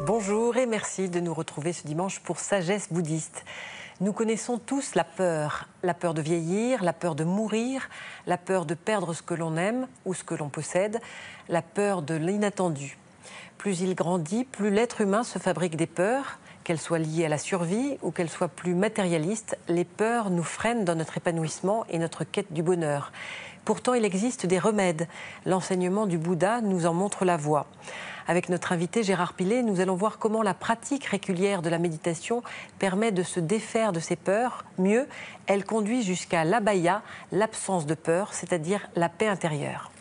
Bonjour et merci de nous retrouver ce dimanche pour Sagesse bouddhiste. Nous connaissons tous la peur de vieillir, la peur de mourir, la peur de perdre ce que l'on aime ou ce que l'on possède, la peur de l'inattendu. Plus il grandit, plus l'être humain se fabrique des peurs, qu'elles soient liées à la survie ou qu'elles soient plus matérialistes. Les peurs nous freinent dans notre épanouissement et notre quête du bonheur. Pourtant, il existe des remèdes. L'enseignement du Bouddha nous en montre la voie. Avec notre invité Gérard Pilet, nous allons voir comment la pratique régulière de la méditation permet de se défaire de ces peurs. Mieux, elle conduit jusqu'à l'abhaya, l'absence de peur, c'est-à-dire la paix intérieure.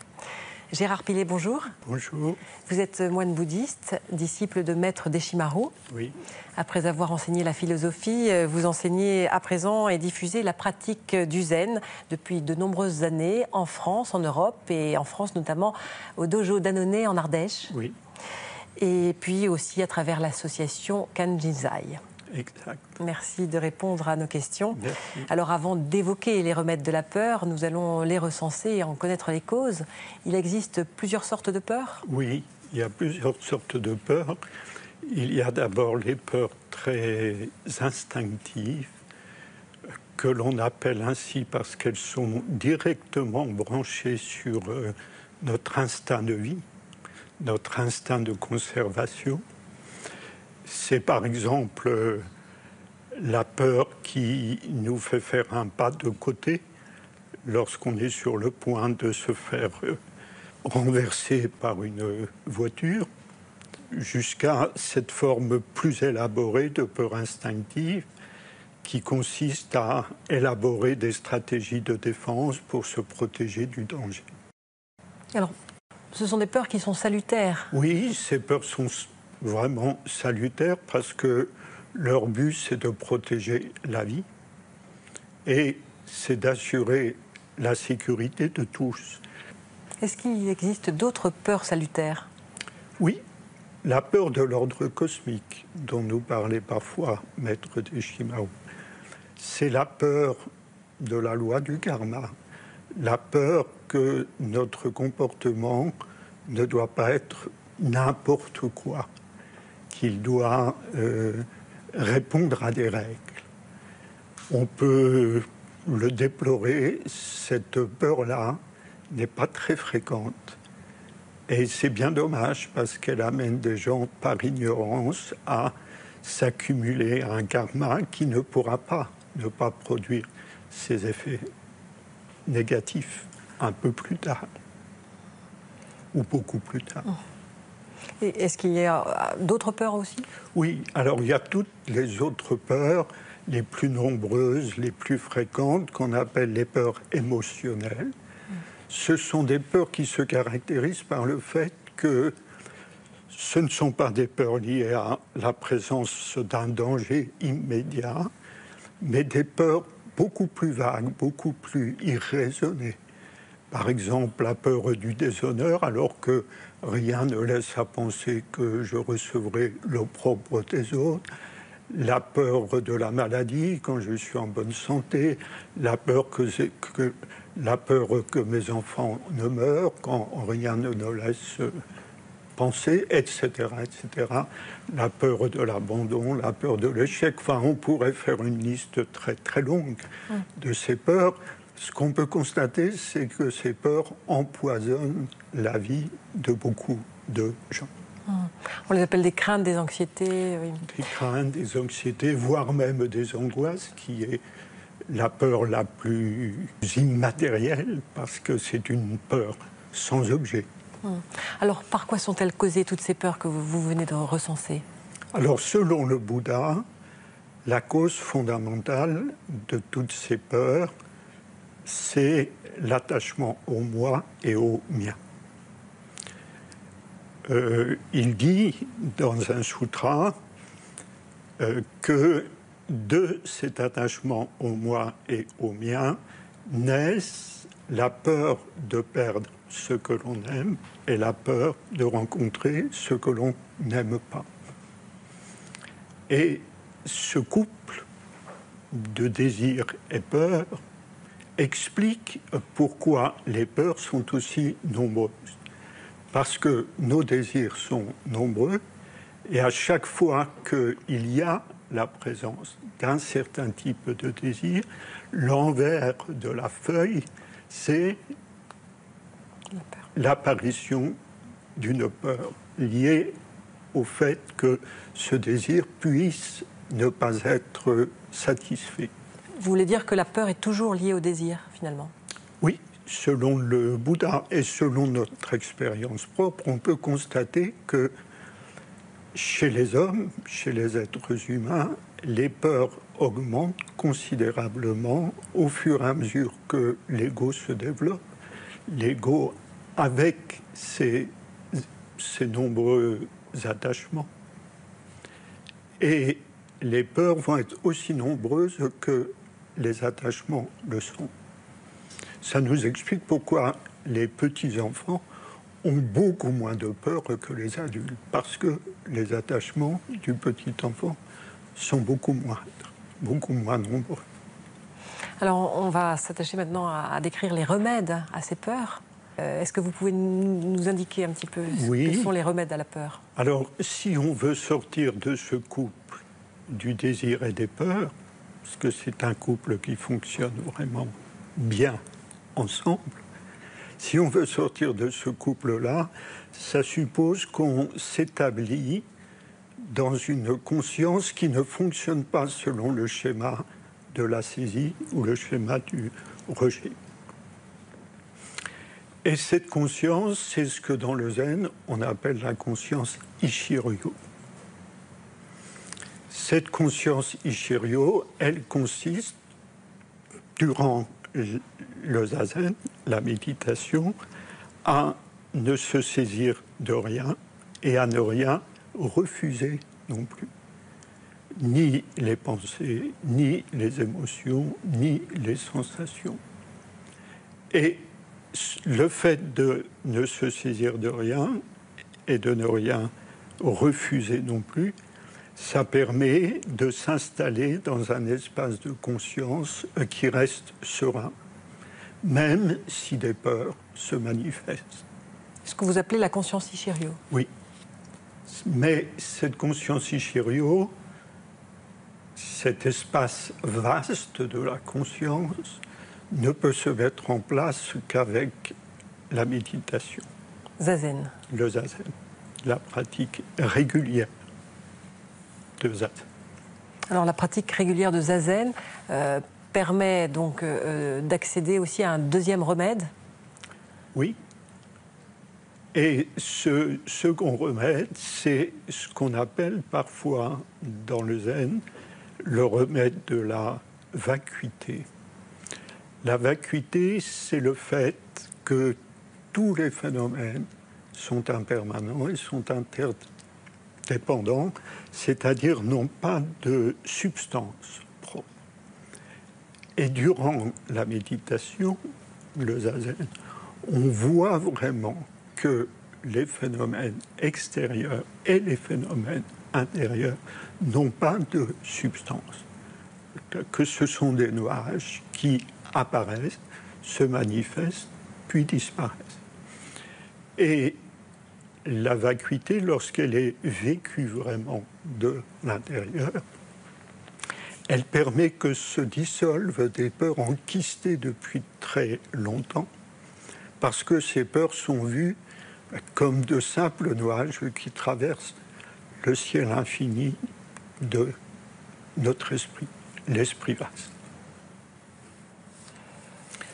Gérard Pilet, bonjour. Bonjour. Vous êtes moine bouddhiste, disciple de maître Deshimaru. Oui. Après avoir enseigné la philosophie, vous enseignez à présent et diffusez la pratique du zen depuis de nombreuses années en France, en Europe et en France notamment au dojo d'Annonay en Ardèche. Oui. Et puis aussi à travers l'association Kanjinzai. Exact. Merci de répondre à nos questions. Merci. Alors avant d'évoquer les remèdes de la peur, nous allons les recenser et en connaître les causes. Il existe plusieurs sortes de peurs ? Oui, il y a plusieurs sortes de peurs. Il y a d'abord les peurs très instinctives, que l'on appelle ainsi parce qu'elles sont directement branchées sur notre instinct de vie, notre instinct de conservation. C'est par exemple la peur qui nous fait faire un pas de côté lorsqu'on est sur le point de se faire renverser par une voiture, jusqu'à cette forme plus élaborée de peur instinctive qui consiste à élaborer des stratégies de défense pour se protéger du danger. Alors, ce sont des peurs qui sont salutaires. Oui, ces peurs sont vraiment salutaires parce que leur but, c'est de protéger la vie et c'est d'assurer la sécurité de tous. Est-ce qu'il existe d'autres peurs salutaires ? Oui, la peur de l'ordre cosmique dont nous parlait parfois Maître Deshimaru, c'est la peur de la loi du karma, la peur que notre comportement ne doit pas être n'importe quoi, qu'il doit répondre à des règles. On peut le déplorer, cette peur-là n'est pas très fréquente. Et c'est bien dommage parce qu'elle amène des gens par ignorance à s'accumuler un karma qui ne pourra pas ne pas produire ses effets négatifs un peu plus tard ou beaucoup plus tard. Et est-ce qu'il y a d'autres peurs aussi ? Oui, alors il y a toutes les autres peurs, les plus nombreuses, les plus fréquentes, qu'on appelle les peurs émotionnelles. Ce sont des peurs qui se caractérisent par le fait que ce ne sont pas des peurs liées à la présence d'un danger immédiat, mais des peurs beaucoup plus vagues, beaucoup plus irraisonnées. Par exemple, la peur du déshonneur, alors que rien ne laisse à penser que je recevrai l'opprobre des autres. La peur de la maladie, quand je suis en bonne santé. La peur que mes enfants ne meurent, quand rien ne nous laisse penser, etc., etc. La peur de l'abandon, la peur de l'échec. Enfin, on pourrait faire une liste très, très longue de ces peurs. Ce qu'on peut constater, c'est que ces peurs empoisonnent la vie de beaucoup de gens. On les appelle des craintes, des anxiétés. Oui. Des craintes, des anxiétés, voire même des angoisses, qui est la peur la plus immatérielle, parce que c'est une peur sans objet. Alors, par quoi sont-elles causées, toutes ces peurs que vous venez de recenser ? Alors, selon le Bouddha, la cause fondamentale de toutes ces peurs, c'est l'attachement au moi et au mien. Il dit dans un sutra que de cet attachement au moi et au mien naissent la peur de perdre ce que l'on aime et la peur de rencontrer ce que l'on n'aime pas. Et ce couple de désir et peur explique pourquoi les peurs sont aussi nombreuses. Parce que nos désirs sont nombreux Et à chaque fois qu'il y a la présence d'un certain type de désir, l'envers de la feuille, c'est l'apparition d'une peur liée au fait que ce désir puisse ne pas être satisfait. Vous voulez dire que la peur est toujours liée au désir, finalement? Oui, selon le Bouddha et selon notre expérience propre, on peut constater que chez les hommes, chez les êtres humains, les peurs augmentent considérablement au fur et à mesure que l'ego se développe. L'ego avec ses nombreux attachements. Et les peurs vont être aussi nombreuses que les attachements le sont. Ça nous explique pourquoi les petits-enfants ont beaucoup moins de peur que les adultes, parce que les attachements du petit enfant sont beaucoup moins nombreux. Alors, on va s'attacher maintenant à décrire les remèdes à ces peurs. Est-ce que vous pouvez nous indiquer un petit peu quels sont les remèdes à la peur? Alors, si on veut sortir de ce couple du désir et des peurs, parce que c'est un couple qui fonctionne vraiment bien ensemble, si on veut sortir de ce couple-là, ça suppose qu'on s'établit dans une conscience qui ne fonctionne pas selon le schéma de la saisie ou le schéma du rejet. Et cette conscience, c'est ce que dans le zen, on appelle la conscience Ichiryo. Cette conscience Ichiryo, elle consiste, durant le zazen, la méditation, à ne se saisir de rien et à ne rien refuser non plus. Ni les pensées, ni les émotions, ni les sensations. Et le fait de ne se saisir de rien et de ne rien refuser non plus, ça permet de s'installer dans un espace de conscience qui reste serein, même si des peurs se manifestent. Ce que vous appelez la conscience Ichiryo. Oui. Mais cette conscience Ichiryo, cet espace vaste de la conscience, ne peut se mettre en place qu'avec la méditation. Zazen. Le zazen, la pratique régulière de zazen. Alors la pratique régulière de zazen permet donc d'accéder aussi à un deuxième remède? Oui. Et ce second remède, c'est ce qu'on appelle parfois dans le zen le remède de la vacuité. La vacuité, c'est le fait que tous les phénomènes sont impermanents et sont interdépendants, c'est-à-dire n'ont pas de substance propre. Et durant la méditation, le zazen, on voit vraiment que les phénomènes extérieurs et les phénomènes intérieurs n'ont pas de substance, que ce sont des nuages qui apparaissent, se manifestent, puis disparaissent. Et la vacuité, lorsqu'elle est vécue vraiment de l'intérieur, elle permet que se dissolvent des peurs enquistées depuis très longtemps, parce que ces peurs sont vues comme de simples nuages qui traversent le ciel infini de notre esprit, l'esprit vaste.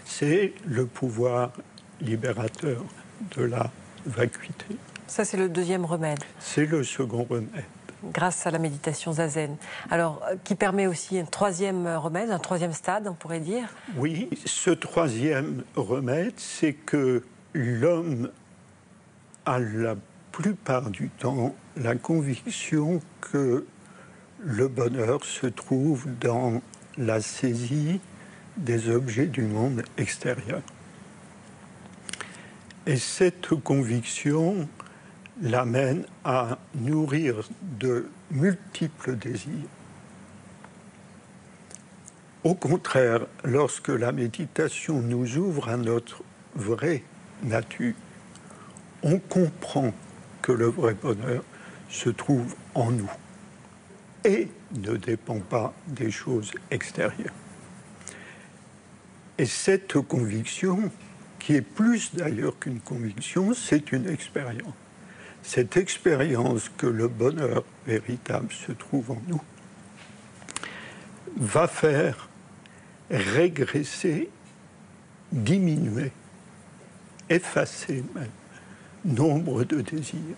C'est le pouvoir libérateur de la vacuité. Ça, c'est le deuxième remède. C'est le second remède. Grâce à la méditation zazen. Alors, qui permet aussi un troisième remède, un troisième stade, on pourrait dire? Oui, ce troisième remède, c'est que l'homme a la plupart du temps la conviction que le bonheur se trouve dans la saisie des objets du monde extérieur. Et cette conviction l'amène à nourrir de multiples désirs. Au contraire, lorsque la méditation nous ouvre à notre vraie nature, on comprend que le vrai bonheur se trouve en nous et ne dépend pas des choses extérieures. Et cette conviction, qui est plus d'ailleurs qu'une conviction, c'est une expérience. Cette expérience que le bonheur véritable se trouve en nous va faire régresser, diminuer, effacer même nombre de désirs.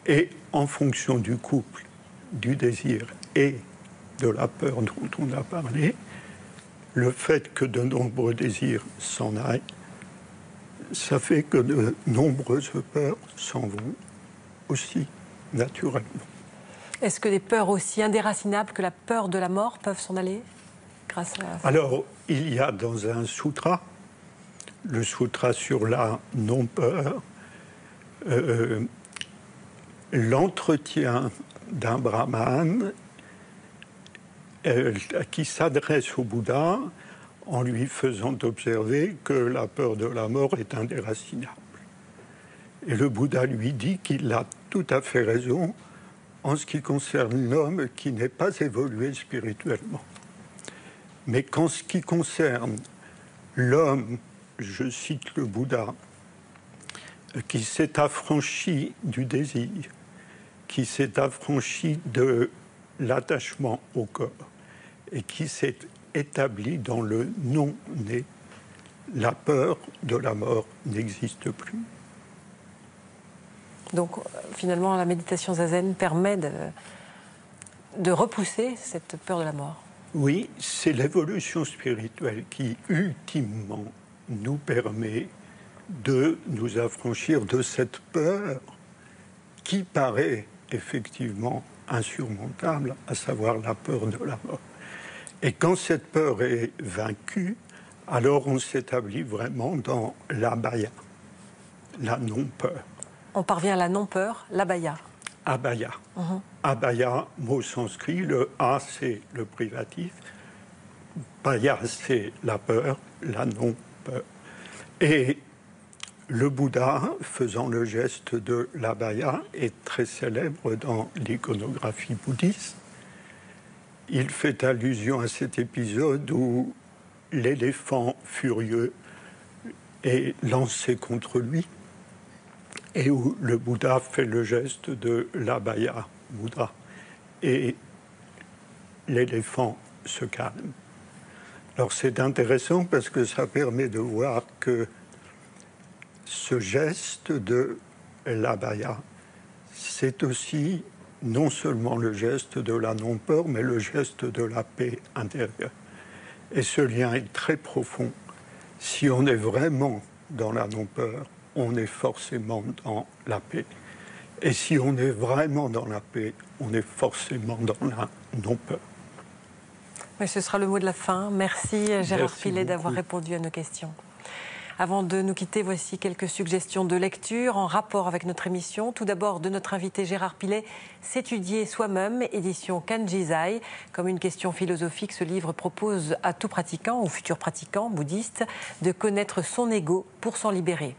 Et en fonction du couple, du désir et de la peur dont on a parlé, le fait que de nombreux désirs s'en aillent, ça fait que de nombreuses peurs s'en vont aussi naturellement. Est-ce que des peurs aussi indéracinables que la peur de la mort peuvent s'en aller grâce à... Alors, il y a dans un sutra, le sutra sur la non-peur, l'entretien d'un brahmane qui s'adresse au Bouddha en lui faisant observer que la peur de la mort est indéracinable. Et le Bouddha lui dit qu'il a tout à fait raison en ce qui concerne l'homme qui n'est pas évolué spirituellement. Mais qu'en ce qui concerne l'homme, je cite le Bouddha, qui s'est affranchi du désir, qui s'est affranchi de l'attachement au corps et qui s'est établi dans le non-né, la peur de la mort n'existe plus. Donc finalement, la méditation zazen permet de repousser cette peur de la mort. Oui, c'est l'évolution spirituelle qui, ultimement, nous permet de nous affranchir de cette peur qui paraît effectivement insurmontable, à savoir la peur de la mort. Et quand cette peur est vaincue, alors on s'établit vraiment dans l'abhaya, la non-peur. On parvient à la non-peur, l'abhaya. Abhaya. Abhaya, mot sanskrit, le A c'est le privatif, bhaya c'est la peur, la non-peur. Et le Bouddha, faisant le geste de l'abhaya, est très célèbre dans l'iconographie bouddhiste. Il fait allusion à cet épisode où l'éléphant furieux est lancé contre lui et où le Bouddha fait le geste de l'abhaya mudra et l'éléphant se calme. Alors c'est intéressant parce que ça permet de voir que ce geste de l'abhaya, c'est aussi non seulement le geste de la non-peur, mais le geste de la paix intérieure. Et ce lien est très profond. Si on est vraiment dans la non-peur, on est forcément dans la paix. Et si on est vraiment dans la paix, on est forcément dans la non-peur. Mais ce sera le mot de la fin. Merci Gérard Pillet d'avoir répondu à nos questions. Avant de nous quitter, voici quelques suggestions de lecture en rapport avec notre émission. Tout d'abord, de notre invité Gérard Pillet, S'étudier soi-même, édition Kanjizai. Comme une question philosophique, ce livre propose à tout pratiquant ou futur pratiquant bouddhiste de connaître son ego pour s'en libérer.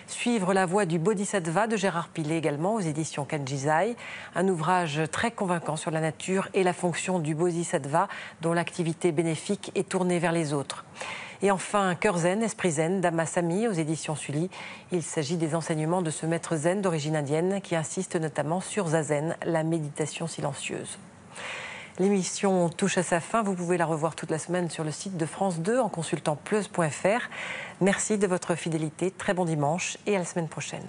Suivre la voie du Bodhisattva de Gérard Pillet également aux éditions Kanjizai, un ouvrage très convaincant sur la nature et la fonction du Bodhisattva dont l'activité bénéfique est tournée vers les autres. Et enfin, Cœur zen, esprit zen d'Ama Sami aux éditions Sully. Il s'agit des enseignements de ce maître zen d'origine indienne qui insiste notamment sur Zazen, la méditation silencieuse. L'émission touche à sa fin. Vous pouvez la revoir toute la semaine sur le site de France 2 en consultant plus.fr. Merci de votre fidélité. Très bon dimanche et à la semaine prochaine.